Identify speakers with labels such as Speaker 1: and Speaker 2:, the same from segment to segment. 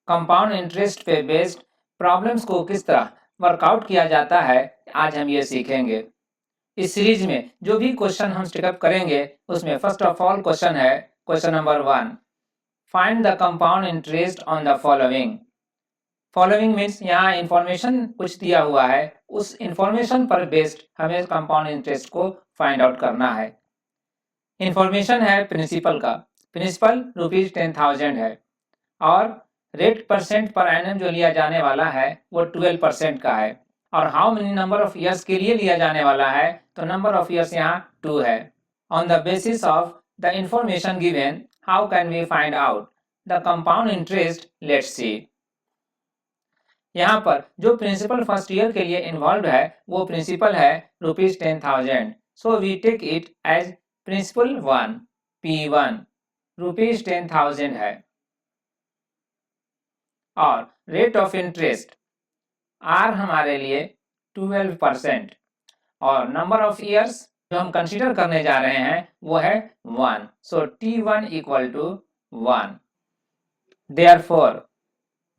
Speaker 1: Compound interest पे based problems को किस तरह वर्कआउट किया जाता है, आज हम ये सीखेंगे। इस सीरीज में जो भी क्वेश्चन हम स्टिकअप करेंगे उसमें फर्स्ट ऑफ ऑल क्वेश्चन है question number 1, find the compound interest on the following. Following means यहाँ इंफॉर्मेशन कुछ दिया हुआ है, उस इंफॉर्मेशन पर बेस्ड हमें कंपाउंड इंटरेस्ट को फाइंड आउट करना है। इंफॉर्मेशन है प्रिंसिपल का, प्रिंसिपल ₹10,000 है और रेट परसेंट पर एनम जो लिया जाने वाला है वो 12% का है और how many number of years के लिए लिया जाने वाला है, तो नंबर ऑफ ईयर्स यहाँ 2 है। On the basis of the information given how can we find out the compound interest, let's see. यहाँ पर जो प्रिंसिपल फर्स्ट ईयर के लिए इन्वॉल्व है वो प्रिंसिपल है ₹10,000, so we take it as principal 1 P1 ₹10,000 है और रेट ऑफ इंटरेस्ट R हमारे लिए 12% और नंबर ऑफ ईयर्स जो हम कंसीडर करने जा रहे हैं वो है 1, so T1 equal to 1। Therefore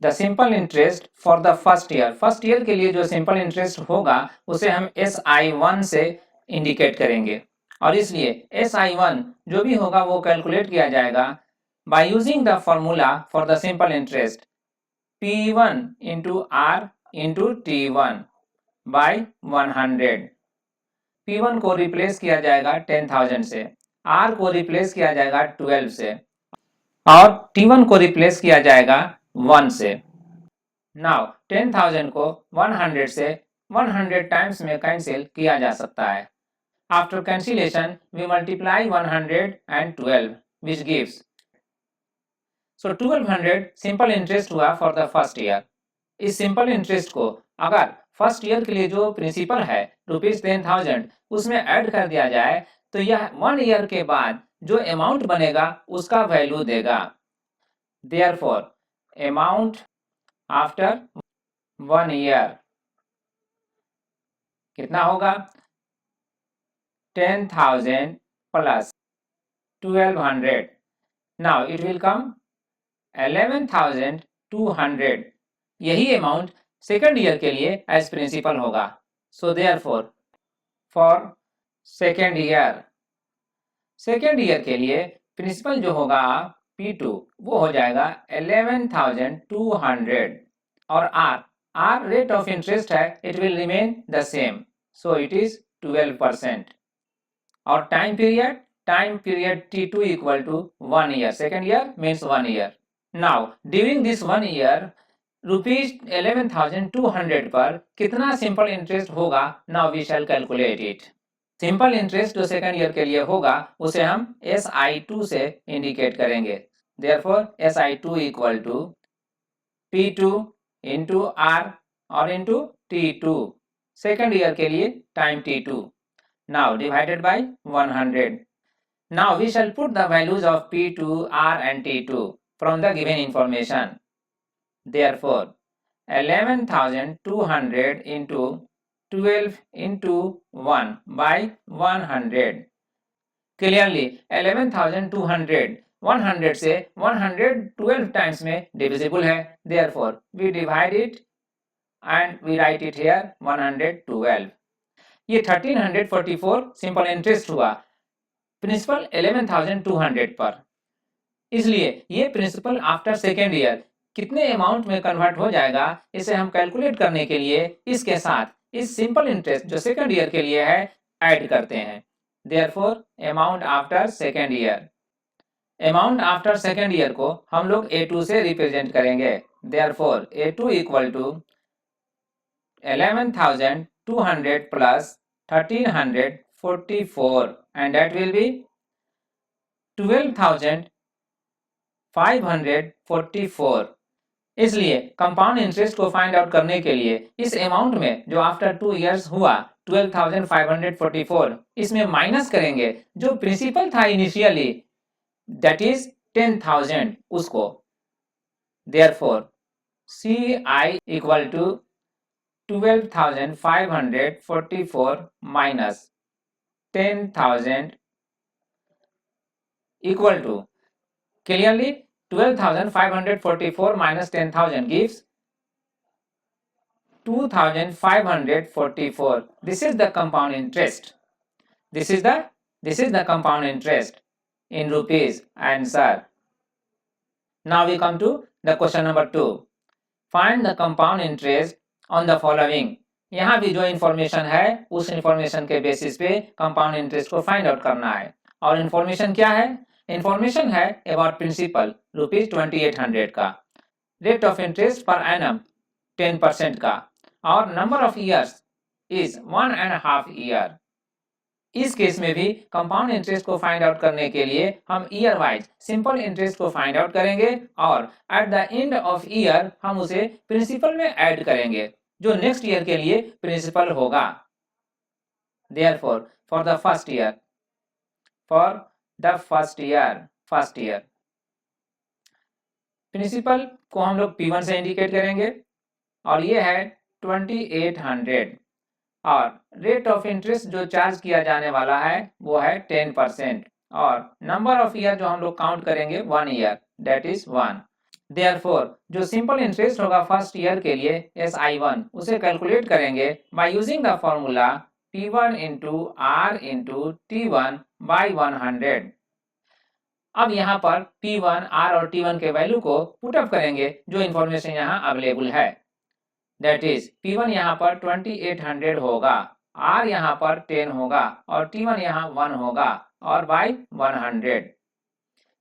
Speaker 1: the simple interest for the first year के लिए जो सिंपल इंटरेस्ट होगा उसे हम SI1 से इंडिकेट करेंगे और इसलिए SI1 जो भी होगा वो कैलकुलेट किया जाएगा by using the formula for the simple interest P1 into R into T1 by 100। P1 को रिप्लेस किया जाएगा 10,000 से, R को रिप्लेस किया जाएगा 12 से और T1 को रिप्लेस किया जाएगा 1 से। नाउ 10,000 को 100 से 100 टाइम्स में कैंसिल किया जा सकता है। After cancellation we multiply 100 and 12 which gives, so 1200 simple interest हुआ फॉर द फर्स्ट ईयर। इस सिंपल इंटरेस्ट को अगर फर्स्ट ईयर के लिए जो प्रिंसिपल है ₹10,000 उसमें ऐड कर दिया जाए तो यह 1 ईयर के बाद जो अमाउंट बनेगा उसका वैल्यू देगा। देयरफॉर अमाउंट आफ्टर 1 ईयर कितना होगा, 10,000 plus 1200, now it will come 11,200। यही अमाउंट सेकंड ईयर के लिए एज प्रिंसिपल होगा, so therefore for second year के लिए प्रिंसिपल जो होगा P2 वो हो जाएगा 11,200 और R रेट ऑफ इंटरेस्ट है, it will remain the same, so it is 12% और time period T2 equal to 1 year, second year means 1 year. Now during this 1 year ₹11,200 पर कितना सिंपल इंटरेस्ट होगा, now we shall calculate it. Simple interest जो second year के लिए होगा उसे हम SI2 से इंडिकेट करेंगे। Therefore SI2 equal to P2 into R और इंटू T2, सेकंड ईयर के लिए time T2, now divided by 100. Now we shall put the values of P2, R and T2 from the given information. Therefore 11,200 into 12 into 1 by 100. Clearly 11,200 100 से 112 times में divisible है, therefore we divide it and we write it here 112। ये 1344 simple interest हुआ principal 11,200 पर, इसलिए ये principal after second year कितने amount में कन्वर्ट हो जाएगा इसे हम कैलकुलेट करने के लिए इसके साथ इस सिंपल इंटरेस्ट जो सेकेंड ईयर के लिए है ऐड करते हैं। Therefore amount after second year को हम लोग A2 से रिप्रेजेंट करेंगे। Therefore A2 equal to 11,200 plus 1,344 and that will be 12,544। इसलिए कंपाउंड इंटरेस्ट को फाइंड आउट करने के लिए इस अमाउंट में जो आफ्टर 2 इयर्स हुआ 12,544 इसमें माइनस करेंगे जो प्रिंसिपल था इनिशियली दैट इज 10,000 उसको। Therefore CI equal to 12,544 minus 10,000 equal to, clearly 12,544 minus 10,000 gives 2,544. This is the compound interest. This is the compound interest in rupees. Answer. Now we come to the question number 2. Find the compound interest on the following. यहाँ भी जो information है उस information के basis पे compound interest को find out करना है। और इन्फॉर्मेशन क्या है? इन्फॉर्मेशन है अबाउट प्रिंसिपल रुपीज 2800 का, रेट ऑफ इंटरेस्ट पर एनम 10% का, और number of years is 1.5 year. इस केस में भी कंपाउंड इंटरेस्ट को फाइंड आउट करने के लिए हम ईयर वाइज सिंपल इंटरेस्ट को फाइंड आउट करेंगे और eight the end of year हम उसे प्रिंसिपल में ऐड करेंगे जो नेक्स्ट ईयर के लिए प्रिंसिपल होगा। Therefore for the first year principal को हम लोग P1 से इंडिकेट करेंगे और ये है 2800 और रेट ऑफ इंटरेस्ट जो चार्ज किया जाने वाला है वो है 10% और नंबर ऑफ ईयर जो हम लोग काउंट करेंगे 1 ईयर, दैट इज 1। देयरफॉर जो सिंपल इंटरेस्ट होगा फर्स्ट ईयर के लिए SI1 उसे कैलकुलेट करेंगे bye using the formula P1 into R into T1 by 100। अब यहाँ पर P1, R और T1 के वैल्यू को पुटअप करेंगे जो इन्फॉर्मेशन यहाँ अवेलेबल है। दैट इज P1 यहाँ पर 2800 होगा, R यहाँ पर 10 होगा और T1 यहाँ 1 होगा और बाई 100।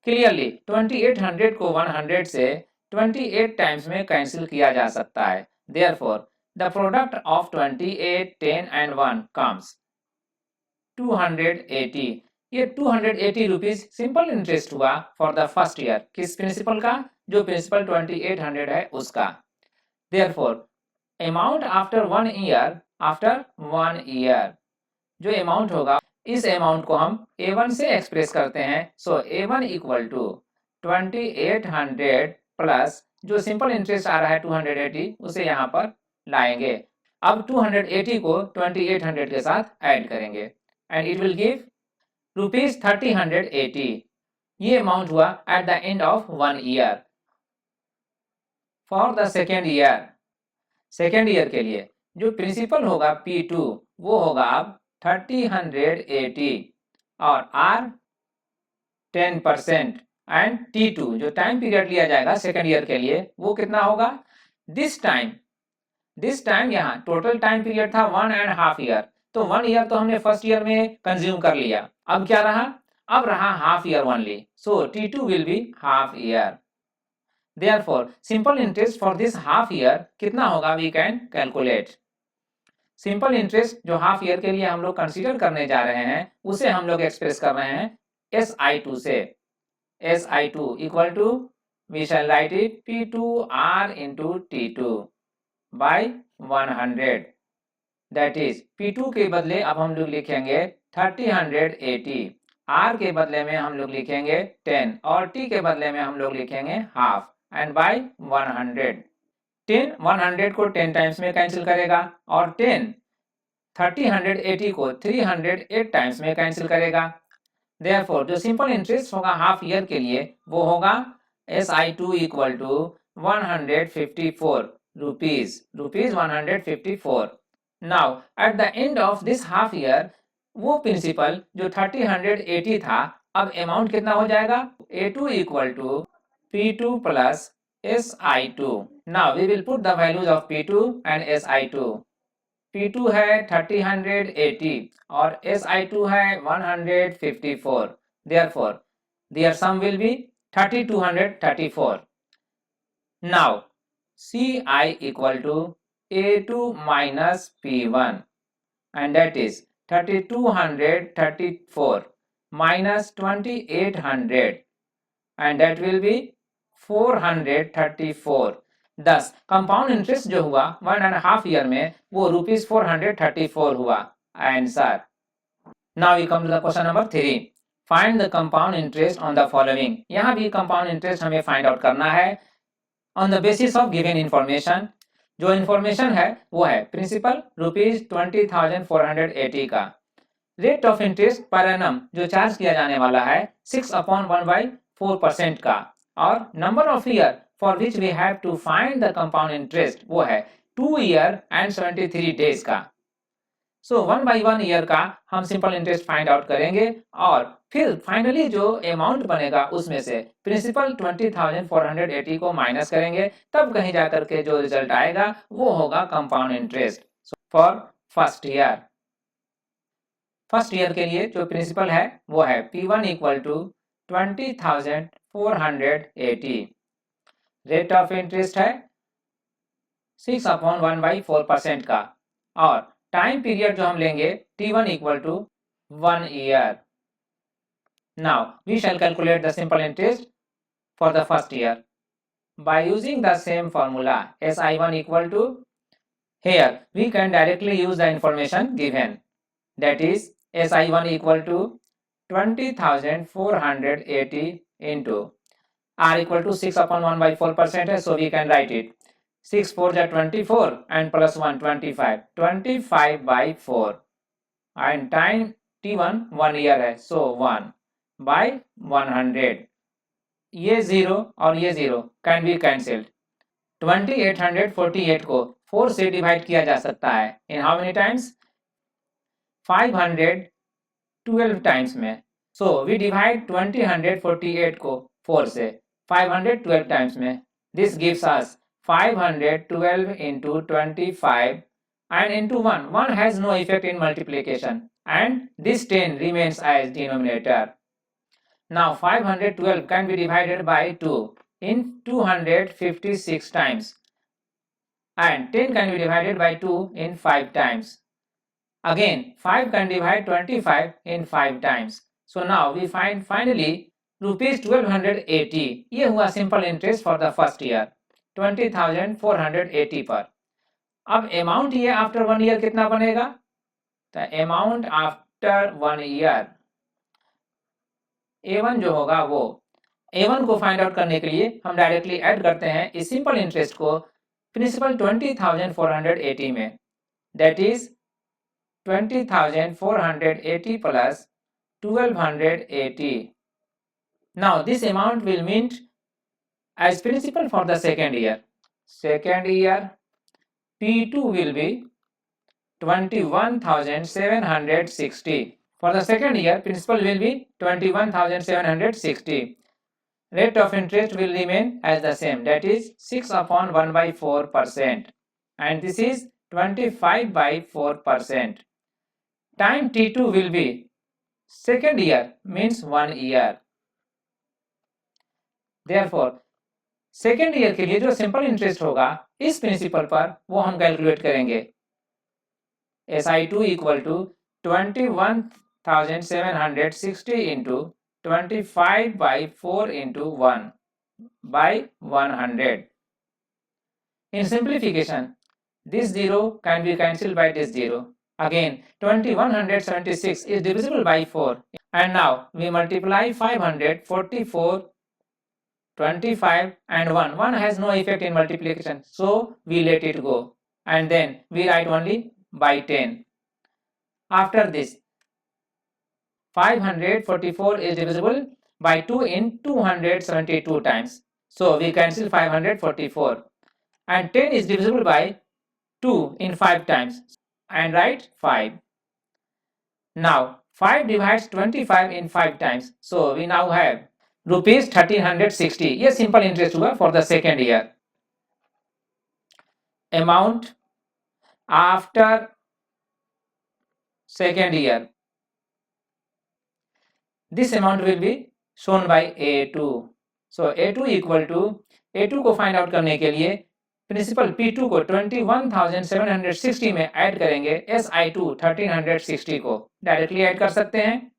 Speaker 1: क्लियरली 2800 को 100 से 28 टाइम्स में कैंसिल किया जा सकता है। Therefore the product of 28, 10 and 1 comes 280। ये 280 रुपीज सिंपल इंटरेस्ट हुआ फॉर द फर्स्ट ईयर। किस प्रिंसिपल का? जो प्रिंसिपल 2800 है उसका। देयरफॉर अमाउंट आफ्टर 1 ईयर जो अमाउंट होगा इस अमाउंट को हम A1 से एक्सप्रेस करते हैं। सो A1 इक्वल टू 2800 प्लस जो सिंपल इंटरेस्ट आ रहा है 280 उसे यहाँ पर लाएंगे। अब 280 को 2800 के साथ ऐड करेंगे and it will give rupees 3080। ये अमाउंट हुआ eight the end of 1 year. For the second year के लिए जो प्रिंसिपल होगा P2 वो होगा अब 3080 और R 10% एंड T2 जो टाइम पीरियड लिया जाएगा सेकेंड ईयर के लिए वो कितना होगा? दिस टाइम यहाँ टोटल टाइम पीरियड था 1.5 ईयर, तो 1 ईयर तो हमने फर्स्ट ईयर में कंज्यूम कर लिया। अब क्या रहा? अब रहा half year only. So T2 will be half year. Therefore, simple interest for this half year कितना होगा? We can calculate. Simple interest जो हाफ ईयर के लिए हम लोग कंसीडर करने जा रहे हैं उसे हम लोग एक्सप्रेस कर रहे हैं SI2 से। SI2 equal to we shall write it P2R into T2 by 100। That is P2 के बदले अब हम लोग लिखेंगे 3080, R के बदले में हम लोग लिखेंगे 10 और T के बदले में हम लोग लिखेंगे हाफ एंड बाई 100। 100 को 10 टाइम्स में कैंसिल करेगा और 3080 को 308 टाइम्स में कैंसिल करेगा। देयरफॉर जो सिंपल इंटरेस्ट होगा हाफ ईयर के लिए वो होगा SI2 equal to 154 rupees 154। Now at the end of this half year वो प्रिंसिपल जो 3080 था अब अमाउंट कितना हो जाएगा? A2 equal to P2 plus SI2। Now we will put the values of P2 and SI2. P2 है 3080 और SI2 है 154. Therefore, their sum will be 3234. Now, CI equal to A2 minus P1 and that is 3234 minus 2800 and that will be 434। दस compound interest जो हुआ 1.5 year में वो rupees 434 हुआ। Answer. Now we come to the question number 3। Find the compound interest on the following. यहाँ भी compound interest हमें find out करना है on the basis of given information. जो इंफॉर्मेशन है वो है प्रिंसिपल रुपीज 20,480 का, रेट ऑफ इंटरेस्ट पर एनम जो चार्ज किया जाने वाला है 6/1/4% का, और number of year for which we have to find the compound interest वो है 2 ईयर एंड 73 डेज का। सो 1 बाई 1 ईयर का हम सिंपल इंटरेस्ट फाइंड आउट करेंगे और फिर फाइनली जो अमाउंट बनेगा उसमें से प्रिंसिपल 20,480 को माइनस करेंगे, तब कहीं जाकर के जो रिजल्ट आएगा वो होगा compound interest for first year. First year के लिए जो प्रिंसिपल है वो है P1 equal to 20,480, rate of interest है 6/1/4% का और टाइम पीरियड जो हम लेंगे T1 equal to 1 year. Now we shall calculate the simple interest for the first year by using the same formula SI1 equal to, here we can directly use the information given, that is SI1 equal to 20,480 into R equal to 6/1/4% है, so we can write it 6 4 जा 24 and plus 1 25/4 and time T1 1 year है, so 1 by 100, ये 0 और ये 0 can be cancelled. 2848 को 4 से divide किया जा सकता है in how many times 512 times में। सो वी डिवाइड 2048 को 4 से 512 टाइम्स में, this gives us 512 into 25 and into 1. 1 has no effect in multiplication and this 10 remains as denominator. Now 512 can be divided by 2 in 256 times and 10 can be divided by 2 in 5 times. Again 5 can divide 25 in 5 times. So now we find finally rupees 1280, ये हुआ simple interest for the first year 20,480 पर। अब amount ये after 1 year कितना बनेगा, तो amount after 1 year A1 जो होगा वो A1 को फाइंड आउट करने के लिए हम डायरेक्टली ऐड करते हैं इस सिंपल इंटरेस्ट को प्रिंसिपल 20,480 में, that is 20,480 plus 1280. Now this amount will meet as principal for the second year. Second year P2 will be 21,760. For the second year, principal will be 21,760. Rate of interest will remain as the same, that is 6/1/4%, and this is 25/4%. Time T2 will be second year means 1 year. Therefore, second year के लिए जो simple interest होगा इस principal पर वो हम calculate करेंगे SI2 equal to 21,760 into 25/4 into 1 by 100. In simplification, this 0 can be cancelled by this 0. Again 2176 is divisible by 4, and now we multiply 544, 25 and 1. 1 has no effect in multiplication, so we let it go and then we write only by 10. After this 544 is divisible by 2 in 272 times, so we cancel 544, and 10 is divisible by 2 in 5 times and write 5. Now 5 divides 25 in 5 times, so we now have rupees 1360. ये simple interest हुआ for the second year. Amount after second year, this amount will be shown by A2. So A2 equal to, A2 को find out करने के लिए principal P2 को 21,760 में add करेंगे SI2 1360 को, डायरेक्टली ऐड कर सकते हैं।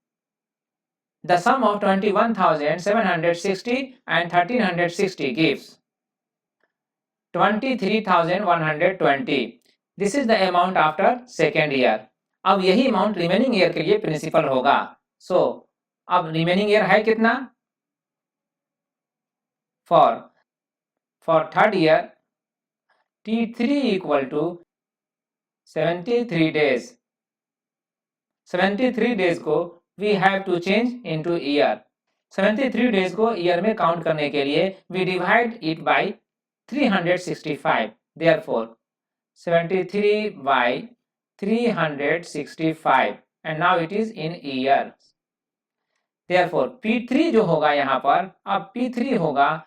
Speaker 1: The sum of 21,760 and 1360 gives 23,120. This is the amount after second year. अब यही अमाउंट रिमेनिंग ईयर के लिए प्रिंसिपल होगा। So अब रिमेनिंग ईयर है कितना, for third year T3 equal to 73 days. 73 days को we have to change into year, 73 days को ईयर में काउंट करने के लिए we divide it by 365. Therefore 73 by 365 and now it is in years. Therefore P3 जो होगा यहाँ पर, अब P3 होगा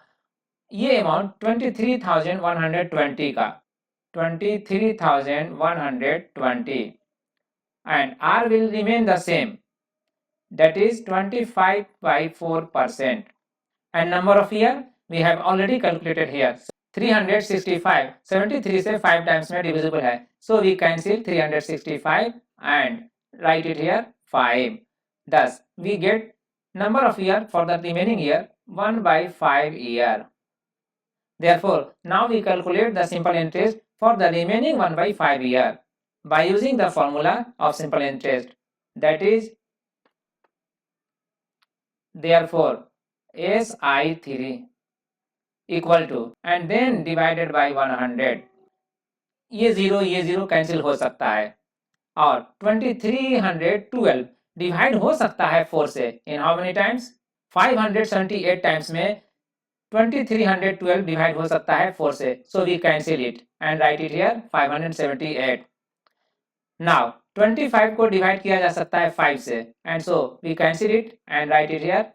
Speaker 1: ये अमाउंट 23,120 का, 23,120 and R will remain the same, that is 25 by 4%. And number of year we have already calculated here. 365 73 से 5 times में divisible है, so we cancel 365 and write it here 5. Thus we get number of year for the remaining year 1 by 5 year. Therefore now we calculate the simple interest for the remaining 1 by 5 year by using the formula of simple interest, that is therefore SI3 equal to and then divided by 100. ये zero cancel हो सकता है और 2312 divide हो सकता है 4 से in how many times 578 times में 2312 डिवाइड हो सकता है 4 से, so we cancel it and write it here 578. Now 25 को डिवाइड किया जा सकता है 5 से and so we cancel it and write it here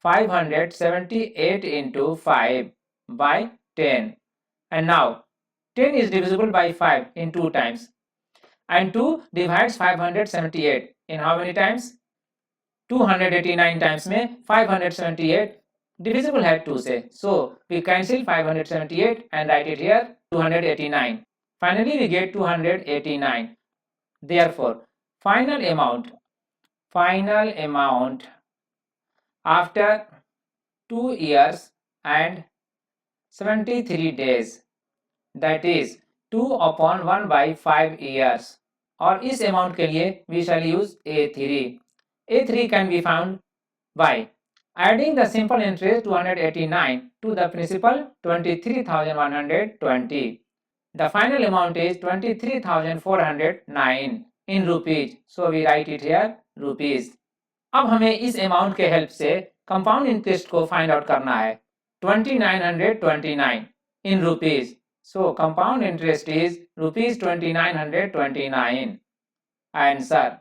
Speaker 1: 578 into 5 by 10 and now 10 is divisible by 5 in 2 times and 2 divides 578 in how many times 289 times में 578 divisible है 2 से, so we cancel 578 and write it here 289. Finally we get 289. Therefore final amount after 2 years and 73 days, that is 2 upon 1 by 5 years. और इस amount के लिए we shall use A3. A3 can be found by adding the simple interest 289 to the principal 23,120. The final amount is 23,409 in rupees, so we write it here rupees. अब हमें इस amount के help से compound interest को find out करना है 2929 in rupees, so compound interest is rupees 2929. Answer